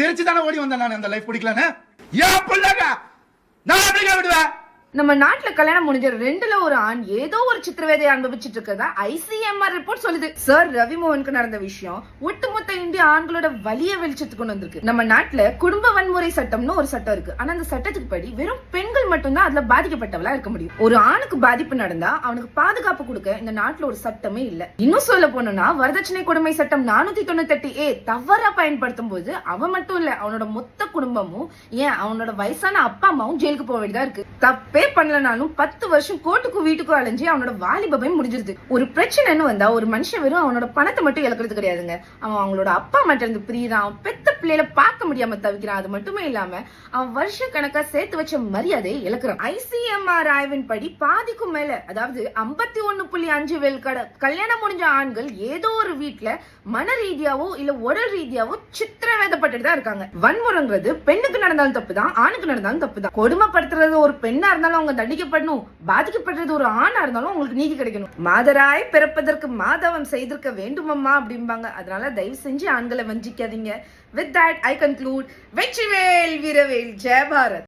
தெரிச்சு தானே ஓடி வந்தேன் நான் அந்த லைஃப் பிடிக்கலன்னு. ஏன் பிள்ளைங்க நான் அப்படிங்க விடுவேன். நம்ம நாட்டுல கல்யாணம் முடிஞ்ச 2ல ஒரு ஆண் ஏதோ ஒரு சித்திரவேதையை அனுபவிச்சுட்டு இருக்கதா ICMR ரிப்போர்ட் சொல்லுது. சார் ரவி மோகனுக்கு நடந்த விஷயம் ஒட்டுமொத்த இந்திய ஆண்களோட வலிய வெளிச்சத்துக்கு கொண்டு வந்திருக்கு. நம்ம நாட்டுல குடும்ப வன்முறை சட்டம்னு ஒரு சட்டம் இருக்கு. ஆனா அந்த சட்டத்துக்கு படி வெறும் பெண்கள் மட்டும்தான் அதுல பாதிக்கப்பட்டவளா இருக்க முடியும். ஒரு ஆணுக்கு பாதிப்பு நடந்தா அவனுக்கு பாதுகாப்பு கொடுக்க இந்த நாட்டுல ஒரு சட்டமே இல்ல. இன்னும் சொல்ல போனோம்னா வரதட்சணை கொடுமை சட்டம் 498A தவறா பயன்படுத்தும் போது அவன் மட்டும் இல்ல, அவனோட மொத்த குடும்பமும், ஏன் அவனோட வயசான அப்பா அம்மாவும் ஜெயிலுக்கு போக வேண்டியதா இருக்கு. தப்பே பண்ணலனாலும் 10 வருஷம் கோர்ட்டுக்கும் வீட்டுக்கும் அலைஞ்சி அவனோட வாலிபமே முடிஞ்சிருது. ஒரு பிரச்சனைன்னு வந்தா ஒரு மனுஷன் வெறும் அவனோட பணத்தை மட்டும் இழக்கிறது கிடையாதுங்க. அவன் அவங்களோட அப்பா மட்டும் இருந்து பிரியிறான், அவன் பெத்த பிள்ளையில பார்க்க முடியாம தவிக்கிறான். அது மட்டுமே இல்லாம அவன் வருஷ கணக்கா சேர்த்து வச்ச மரியாதையை இழக்கிறான். ICMR ஆய்வின் படி பாதிக்கும் மேல, அதாவது 51.5% கல்யாணம் முடிஞ்ச ஆண்கள் ஏதோ ஒரு வீட்டுல மன ரீதியாவோ இல்ல உடல் ரீதியாவோ சித்திரவேதப்பட்டு தான் இருக்காங்க. வன்முறைங்கிறது பெண்ணுக்கு நடந்தாலும் தப்புதான், ஆணுக்கு நடந்தாலும் தப்புதான். கொடுமைப்படுத்துறது ஒரு பெண்ணா இருந்தாலும் அவங்க தண்டிக்கப்படணும், பாதிக்கப்படுறது ஒரு ஆணா இருந்தாலும் உங்களுக்கு நீதி கிடைக்கணும். மாதராய் பிறப்பதற்கு மாதவம் செய்திருக்க வேண்டுமம்மா அப்படிம்பாங்க. அதனால தயவு செஞ்சு ஆண்களை வஞ்சிக்காதீங்க. With that I conclude. Vetrivel வீரவேல், ஜெய பாரத்.